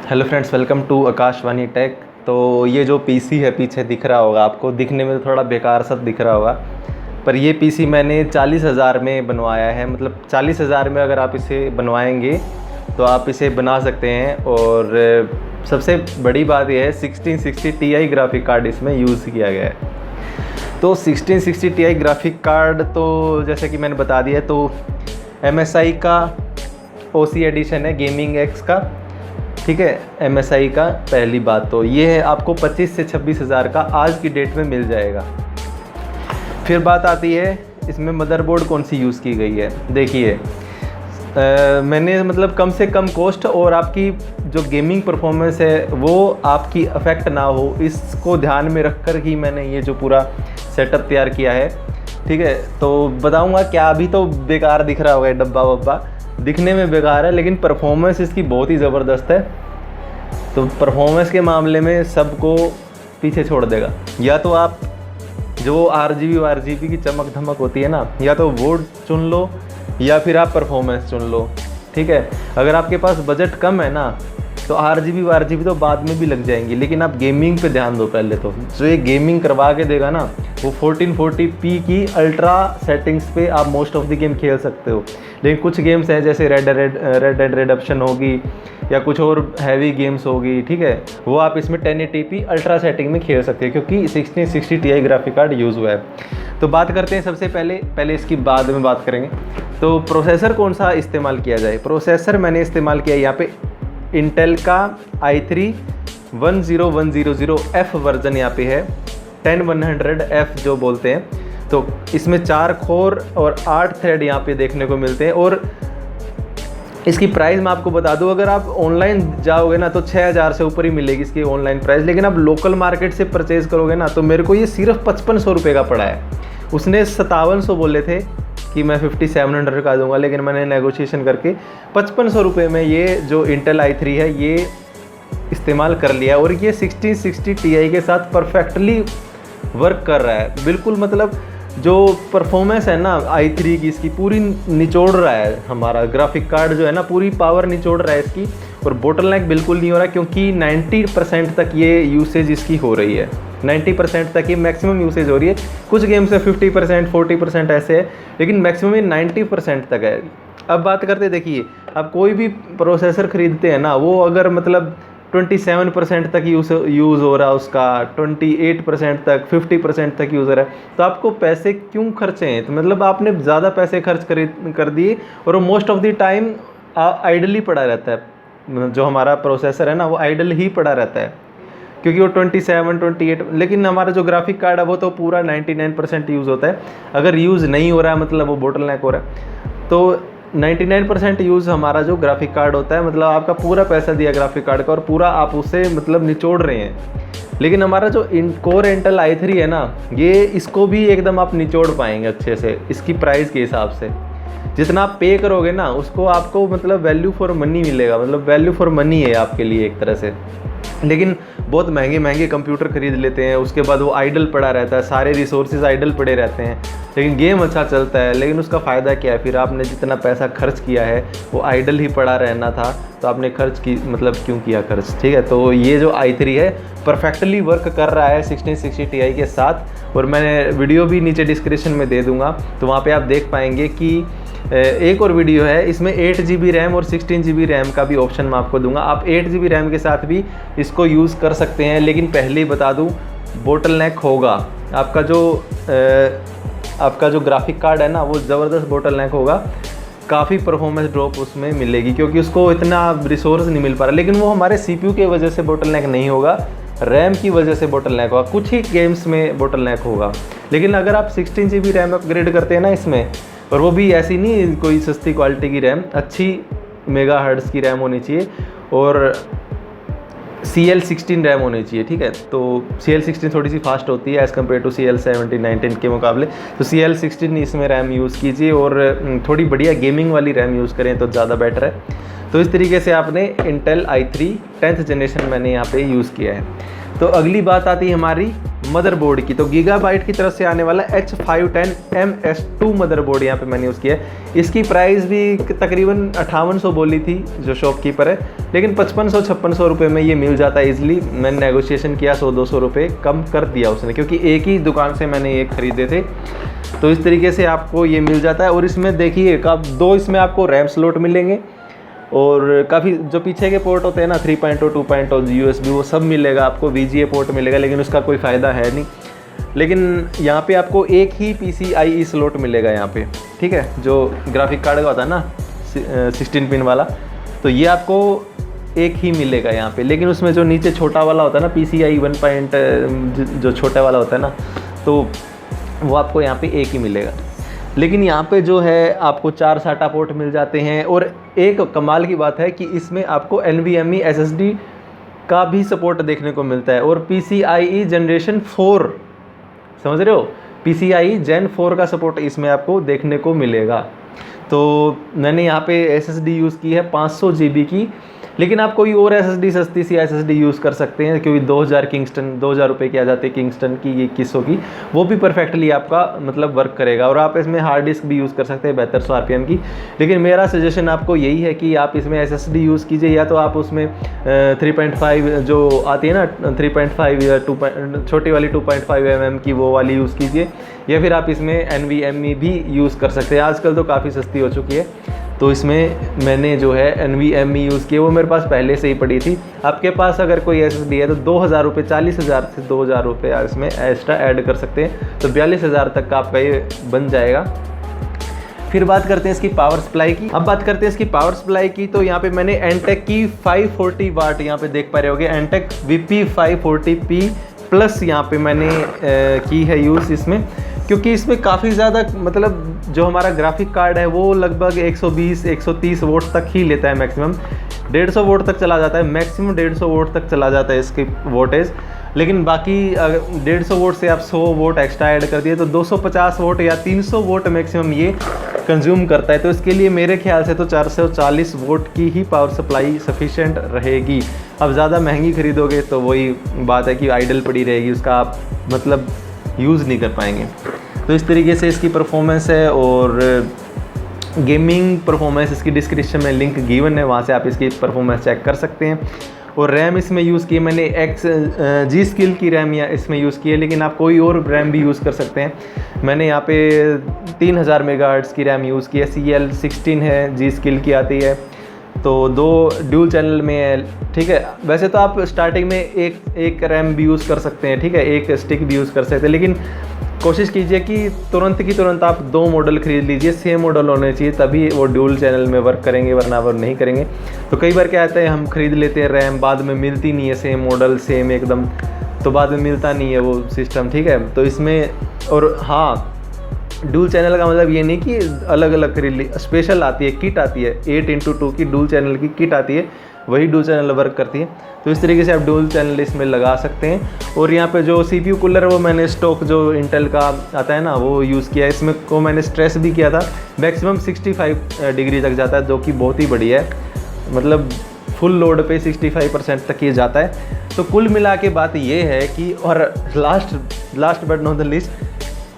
Hello friends, welcome to Akashvani tech. तो ये जो पीसी है पीछे दिख रहा होगा आपको, दिखने में तो थोड़ा बेकार सा दिख रहा होगा, पर ये पीसी मैंने 40,000 में बनवाया है। मतलब 40,000 में अगर आप इसे बनवाएंगे तो आप इसे बना सकते हैं। और सबसे बड़ी बात यह है 1660 Ti ग्राफिक कार्ड इसमें यूज़ किया गया है। तो 1660 Ti ग्राफिक कार्ड तो जैसे कि मैंने बता दिया, तो MSI का OC एडिशन है, गेमिंग एक्स का, ठीक है। MSI का पहली बात तो ये है, आपको 25 से 26,000 का आज की डेट में मिल जाएगा। फिर बात आती है इसमें मदरबोर्ड कौन सी यूज़ की गई है। देखिए मैंने मतलब कम से कम कॉस्ट और आपकी जो गेमिंग परफॉर्मेंस है वो आपकी अफेक्ट ना हो, इसको ध्यान में रख कर ही मैंने ये जो पूरा सेटअप तैयार किया है, ठीक है। तो बताऊंगा क्या, अभी तो बेकार दिख रहा होगा डब्बा वब्बा, दिखने में बेकार है लेकिन परफॉर्मेंस इसकी बहुत ही ज़बरदस्त है। तो परफॉर्मेंस के मामले में सबको पीछे छोड़ देगा। या तो आप जो RGB की चमक धमक होती है ना, या तो वो चुन लो या फिर आप परफॉर्मेंस चुन लो, ठीक है। अगर आपके पास बजट कम है ना तो RGB तो बाद में भी लग जाएंगी, लेकिन आप गेमिंग पे ध्यान दो पहले। तो जो ये गेमिंग करवा के देगा ना, वो 1440p की अल्ट्रा सेटिंग्स पे आप मोस्ट ऑफ द गेम खेल सकते हो। लेकिन कुछ गेम्स हैं जैसे रेड डेड रिडेम्पशन होगी या कुछ और हैवी गेम्स होगी, ठीक है, वो आप इसमें 1080p अल्ट्रा सेटिंग में खेल सकते हैं क्योंकि 1660 Ti ग्राफिक कार्ड यूज़ हुआ है। तो बात करते हैं सबसे पहले इसकी बाद में बात करेंगे। तो प्रोसेसर कौन सा इस्तेमाल किया जाए। प्रोसेसर मैंने इस्तेमाल किया यहाँ पे इंटेल का i3 10100F वर्जन यहाँ पे है, 10100F जो बोलते हैं। तो इसमें 4 कोर और 8 थ्रेड यहाँ पे देखने को मिलते हैं। और इसकी प्राइस मैं आपको बता दूं, अगर आप ऑनलाइन जाओगे ना तो 6,000 से ऊपर ही मिलेगी इसकी ऑनलाइन प्राइस, लेकिन आप लोकल मार्केट से परचेज़ करोगे ना तो मेरे को ये सिर्फ 5500 रुपये का पड़ा है। उसने 5700 बोले थे कि मैं 5700 का दूंगा, लेकिन मैंने नेगोशिएशन करके 5500 रुपये में ये जो इंटेल i3 है ये इस्तेमाल कर लिया। और ये 1660 Ti के साथ परफेक्टली वर्क कर रहा है बिल्कुल। मतलब जो परफॉर्मेंस है ना i3 की, इसकी पूरी निचोड़ रहा है, हमारा ग्राफिक कार्ड जो है ना पूरी पावर निचोड़ रहा है इसकी। और बोटलनेक बिल्कुल नहीं हो रहा क्योंकि 90% तक ये यूसेज इसकी हो रही है, 90% तक ये मैक्सिमम यूसेज हो रही है। कुछ गेम्स में 50% 40% ऐसे है, लेकिन मैक्सिमम 90% तक है। अब बात करते, देखिए अब कोई भी प्रोसेसर ख़रीदते हैं ना, वो अगर मतलब 27% तक यूज़ हो रहा है उसका, 28% तक, 50% तक यूज़ हो रहा है, तो आपको पैसे क्यों खर्चे हैं। तो मतलब आपने ज़्यादा पैसे खर्च कर दिए और वो most of the time ideally पड़ा रहता है। जो हमारा प्रोसेसर है ना वो आइडल ही पड़ा रहता है क्योंकि वो 27 28, लेकिन हमारा जो ग्राफिक कार्ड है वो तो पूरा 99% यूज़ होता है। अगर यूज़ नहीं हो रहा है मतलब वो बोटलनेक हो रहा है। तो 99% यूज़ हमारा जो ग्राफिक कार्ड होता है, मतलब आपका पूरा पैसा दिया ग्राफिक कार्ड का और पूरा आप उसे मतलब निचोड़ रहे हैं। लेकिन हमारा जो कोर इंटेल i3 है ना, ये इसको भी एकदम आप निचोड़ पाएंगे अच्छे से इसकी प्राइस के हिसाब से। जितना आप पे करोगे ना उसको आपको मतलब वैल्यू फॉर मनी मिलेगा, मतलब वैल्यू फॉर मनी है आपके लिए एक तरह से। लेकिन बहुत महंगे कंप्यूटर खरीद लेते हैं, उसके बाद वो आइडल पड़ा रहता है, सारे रिसोर्सेज आइडल पड़े रहते हैं, लेकिन गेम अच्छा चलता है, लेकिन उसका फ़ायदा क्या है। फिर आपने जितना पैसा खर्च किया है वो आइडल ही पड़ा रहना था, तो आपने खर्च की मतलब क्यों किया खर्च, ठीक है। तो ये जो i3 है परफेक्टली वर्क कर रहा है 1660 Ti के साथ। और मैंने वीडियो भी नीचे डिस्क्रिप्शन में दे दूँगा, तो वहाँ पर आप देख पाएंगे कि एक और वीडियो है, इसमें 8GB रैम और 16GB रैम का भी ऑप्शन मैं आपको दूंगा। आप 8GB रैम के साथ भी इसको यूज़ कर सकते हैं, लेकिन पहले ही बता दूं बोटलनेक होगा आपका जो ग्राफिक कार्ड है ना वो ज़बरदस्त बोटलनेक होगा, काफ़ी परफॉर्मेंस ड्रॉप उसमें मिलेगी क्योंकि उसको इतना रिसोर्स नहीं मिल पा रहा। लेकिन वो हमारे CPU के वजह से बोटलनेक नहीं होगा, रैम की वजह से बोटलनेक होगा, कुछ ही गेम्स में बोटलनेक होगा। लेकिन अगर आप 16GB रैम अपग्रेड करते हैं ना इसमें, और वो भी ऐसी नहीं कोई सस्ती क्वालिटी की रैम, अच्छी मेगाहर्ट्ज़ की रैम होनी चाहिए और CL16 रैम होनी चाहिए, ठीक है। तो CL16 थोड़ी सी फास्ट होती है एज़ कम्पेयर टू CL17 19 के मुकाबले, तो CL16 इसमें रैम यूज़ कीजिए और थोड़ी बढ़िया गेमिंग वाली रैम यूज़ करें तो ज़्यादा बेटर है। तो इस तरीके से आपने इंटेल i3 10th जनरेशन मैंने यहाँ पे यूज़ किया है। तो अगली बात आती है हमारी मदरबोर्ड की। तो गीगाबाइट की तरफ से आने वाला H510MS2 मदरबोर्ड यहाँ पे मैंने यूज़ किया है। इसकी प्राइस भी तकरीबन 5800 बोली थी जो शॉपकीपर है, लेकिन 5500-5600 रुपये में ये मिल जाता है ईजिली। मैंने नेगोशिएशन किया, 100-200 रुपये कम कर दिया उसने, क्योंकि एक ही दुकान से मैंने ये ख़रीदे थे। तो इस तरीके से आपको ये मिल जाता है। और इसमें देखिए दो इसमें आपको रैम स्लॉट मिलेंगे, और काफ़ी जो पीछे के पोर्ट होते हैं ना 3.0 2.0 USB वो सब मिलेगा आपको। VGA पोर्ट मिलेगा, लेकिन उसका कोई फ़ायदा है नहीं। लेकिन यहाँ पे आपको एक ही PCIe स्लॉट मिलेगा यहाँ पे, ठीक है, जो ग्राफिक कार्ड का होता है ना 16 पिन वाला, तो ये आपको एक ही मिलेगा यहाँ पे। लेकिन उसमें जो नीचे छोटा वाला होता है ना PCIe 1. जो छोटा वाला होता है ना, तो वो आपको यहाँ पे एक ही मिलेगा। लेकिन यहाँ पे जो है आपको 4 SATA पोर्ट मिल जाते हैं। और एक कमाल की बात है कि इसमें आपको NVMe SSD का भी सपोर्ट देखने को मिलता है, और PCIe जनरेशन 4, समझ रहे हो, PCIe Gen 4 का सपोर्ट इसमें आपको देखने को मिलेगा। तो मैंने यहाँ पे SSD यूज़ की है 500 GB की, लेकिन आप कोई और SSD सस्ती सी SSD यूज़ कर सकते हैं, क्योंकि 2000 रुपये की आ जाती है किंगस्टन की, ये 2100 की, वो भी परफेक्टली आपका मतलब वर्क करेगा। और आप इसमें हार्ड डिस्क भी यूज़ कर सकते हैं 7200 RPM की। लेकिन मेरा सजेशन आपको यही है कि आप इसमें SSD यूज़ कीजिए, या तो आप उसमें 3.5 जो आती है ना 3.5 या 2 छोटी वाली 2.5 mm की वो वाली यूज़ कीजिए, या फिर आप इसमें NVMe भी यूज़ कर सकते हैं। आजकल तो काफ़ी सस्ती हो चुकी है। तो इसमें मैंने जो है NVMe यूज़ किया, वो मेरे पास पहले से ही पड़ी थी। आपके पास अगर कोई SSD है तो 2000 रुपये, 40,000 से 2000 रुपये इसमें एक्स्ट्रा ऐड कर सकते हैं, तो 42,000 तक का आपका ये बन जाएगा। फिर बात करते हैं इसकी पावर सप्लाई की। अब बात करते हैं इसकी पावर सप्लाई की। तो यहाँ पे मैंने एनटेक की 540 वाट यहाँ पे देख पा रहे होगे, एनटेक VP 540P प्लस यहाँ पे मैंने की है यूज़ इसमें, क्योंकि इसमें काफ़ी ज़्यादा मतलब जो हमारा ग्राफिक कार्ड है वो लगभग 120-130 वोट तक ही लेता है मैक्सिमम। 150 वोट तक चला जाता है, मैक्सिमम 150 वोट तक चला जाता है इसकी वोटेज। लेकिन बाकी 150 वोट से आप 100 वोट एक्स्ट्रा ऐड कर दिए तो 250 वोट या 300 वोट मैक्सिमम ये कंज्यूम करता है। तो इसके लिए मेरे ख्याल से तो 440 वोट की ही पावर सप्लाई सफिशेंट रहेगी। अब ज़्यादा महंगी खरीदोगे तो वही बात है कि आइडल पड़ी रहेगी, उसका आप मतलब यूज़ नहीं कर पाएंगे। तो इस तरीके से इसकी परफॉर्मेंस है। और गेमिंग परफॉर्मेंस इसकी डिस्क्रिप्शन में लिंक गिवन है, वहाँ से आप इसकी परफॉर्मेंस चेक कर सकते हैं। और रैम इसमें यूज़ की है मैंने G स्किल की रैम या इसमें यूज़ की है, लेकिन आप कोई और रैम भी यूज़ कर सकते हैं। मैंने यहाँ पे 3000 मेगाहर्ट्ज़ की रैम यूज़ की है, CL16 है, G स्किल की आती है, तो 2 ड्यूल चैनल में है, ठीक है। वैसे तो आप स्टार्टिंग में एक रैम भी यूज़ कर सकते हैं, ठीक है, एक स्टिक भी यूज़ कर सकते हैं, लेकिन कोशिश कीजिए कि तुरंत आप 2 मॉडल खरीद लीजिए, सेम मॉडल होने चाहिए, तभी वो ड्यूल चैनल में वर्क करेंगे, वरना वो नहीं करेंगे। तो कई बार क्या आता है, हम खरीद लेते हैं रैम, बाद में मिलती नहीं है सेम मॉडल सेम एकदम, तो बाद में मिलता नहीं है वो सिस्टम, ठीक है। तो इसमें और हाँ, ड्यूल चैनल का मतलब ये नहीं कि अलग अलग खरीद ली, स्पेशल आती है, किट आती है, 8x2 की ड्यूल चैनल की किट आती है, वही ड्यूल चैनल वर्क करती है। तो इस तरीके से आप ड्यूल चैनल इसमें लगा सकते हैं। और यहाँ पे जो CPU कूलर है वो मैंने स्टॉक जो इंटेल का आता है ना वो यूज़ किया है। इसमें को मैंने स्ट्रेस भी किया था, मैक्सिमम 65 डिग्री तक जाता है, जो कि बहुत ही बढ़िया है, मतलब फुल लोड पे 65% तक ये जाता है। तो कुल मिला के बात ये है कि, और last but not the list,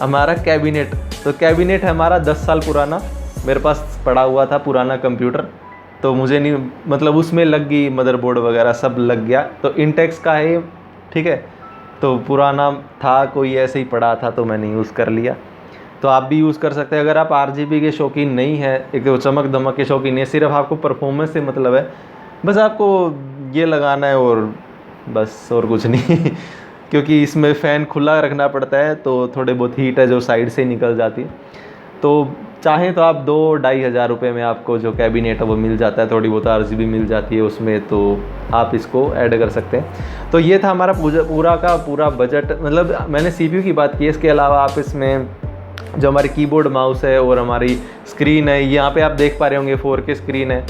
हमारा कैबिनेट। तो कैबिनेट है हमारा 10 साल पुराना, मेरे पास पड़ा हुआ था पुराना कंप्यूटर, तो मुझे नहीं मतलब उसमें लग गई मदरबोर्ड वगैरह सब लग गया। तो इंटेक्स का है, ठीक है, तो पुराना था, कोई ऐसे ही पड़ा था तो मैंने यूज़ कर लिया। तो आप भी यूज़ कर सकते हैं। अगर आप RGB के शौकीन नहीं है, एक चमक दमक के शौकीन नहीं है, सिर्फ आपको परफॉर्मेंस से मतलब है, बस आपको ये लगाना है और बस, और कुछ नहीं क्योंकि इसमें फ़ैन खुला रखना पड़ता है, तो थोड़े बहुत हीट है जो साइड से निकल जाती है। तो चाहें तो आप 2-2.5 हज़ार रुपये में आपको जो कैबिनेट है वो मिल जाता है, थोड़ी बहुत RGB मिल जाती है उसमें, तो आप इसको ऐड कर सकते हैं। तो ये था हमारा पूरा का पूरा बजट। मतलब मैंने CPU की बात की, इसके अलावा आप इसमें जो हमारी कीबोर्ड माउस है और हमारी स्क्रीन है, यहाँ पे आप देख पा रहे होंगे 4K स्क्रीन है,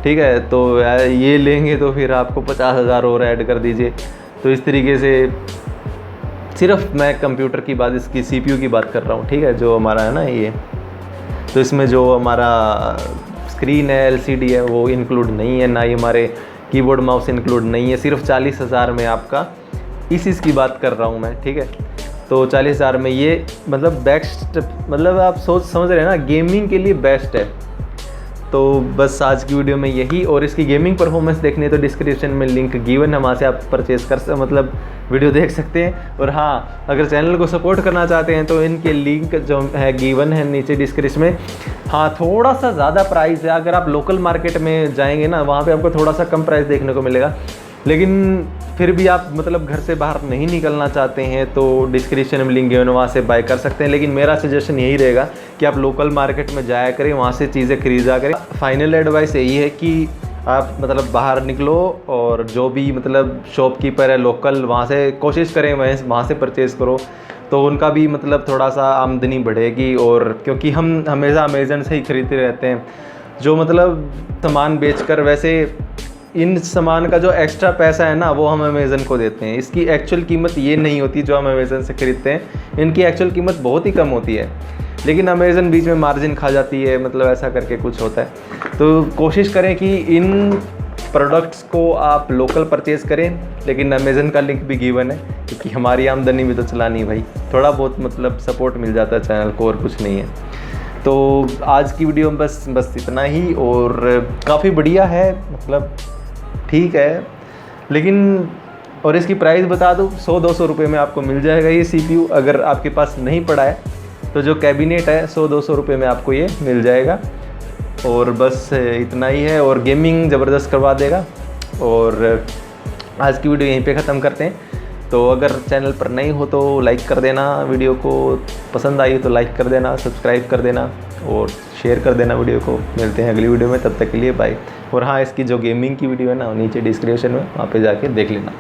ठीक है। तो ये लेंगे तो फिर आपको 50,000 और ऐड कर दीजिए। तो इस तरीके से सिर्फ मैं कंप्यूटर की बात, इसकी CPU की बात कर रहा हूँ, ठीक है, जो हमारा है ना ये। तो इसमें जो हमारा स्क्रीन है, LCD है, वो इंक्लूड नहीं है, ना ही हमारे कीबोर्ड माउस इंक्लूड नहीं है। सिर्फ 40,000 में आपका इस चीज़ की बात कर रहा हूँ मैं, ठीक है। तो 40,000 में ये मतलब बेस्ट, मतलब आप समझ रहे हैं ना, गेमिंग के लिए बेस्ट है। तो बस आज की वीडियो में यही, और इसकी गेमिंग परफॉर्मेंस देखनी है तो डिस्क्रिप्शन में लिंक गिवन है, वहाँ से आप परचेज़ कर मतलब वीडियो देख सकते हैं। और हाँ, अगर चैनल को सपोर्ट करना चाहते हैं तो इनके लिंक जो है गिवन है नीचे डिस्क्रिप्शन में। हाँ, थोड़ा सा ज़्यादा प्राइस है, अगर आप लोकल मार्केट में जाएंगे ना, वहाँ पे आपको थोड़ा सा कम प्राइस देखने को मिलेगा। लेकिन फिर भी आप मतलब घर से बाहर नहीं निकलना चाहते हैं तो डिस्क्रिप्शन में लिंक गिवन, वहाँ से बाय कर सकते हैं। लेकिन मेरा सजेशन यही रहेगा कि आप लोकल मार्केट में जाया करें, वहाँ से चीज़ें खरीदा करें। फाइनल एडवाइस यही है कि आप मतलब बाहर निकलो और जो भी मतलब शॉपकीपर है लोकल, वहाँ से कोशिश करें वहाँ से परचेज़ करो, तो उनका भी मतलब थोड़ा सा आमदनी बढ़ेगी। और क्योंकि हम हमेशा अमेज़न से ही खरीदते रहते हैं, जो मतलब सामान बेचकर, वैसे इन सामान का जो एक्स्ट्रा पैसा है ना वो हम अमेज़न को देते हैं। इसकी एक्चुअल कीमत ये नहीं होती जो हम अमेज़न से ख़रीदते हैं, इनकी एक्चुअल कीमत बहुत ही कम होती है, लेकिन अमेज़न बीच में मार्जिन खा जाती है, मतलब ऐसा करके कुछ होता है। तो कोशिश करें कि इन प्रोडक्ट्स को आप लोकल परचेज़ करें, लेकिन अमेज़न का लिंक भी गिवन है, क्योंकि हमारी आमदनी भी तो चलानी भाई, थोड़ा बहुत मतलब सपोर्ट मिल जाता है चैनल को, और कुछ नहीं है। तो आज की वीडियो में बस इतना ही, और काफ़ी बढ़िया है, मतलब ठीक है। लेकिन और इसकी प्राइस बता दूँ, 100-200 रुपये में आपको मिल जाएगा ये CPU। अगर आपके पास नहीं पड़ा है तो जो कैबिनेट है 100-200 रुपये में आपको ये मिल जाएगा। और बस इतना ही है, और गेमिंग ज़बरदस्त करवा देगा। और आज की वीडियो यहीं पे ख़त्म करते हैं। तो अगर चैनल पर नहीं हो तो लाइक कर देना, वीडियो को पसंद आई तो लाइक कर देना, सब्सक्राइब कर देना और शेयर कर देना वीडियो को। मिलते हैं अगली वीडियो में, तब तक के लिए बाय। और हाँ, इसकी जो गेमिंग की वीडियो है ना, नीचे डिस्क्रिप्शन में, वहाँ पे जाके देख लेना।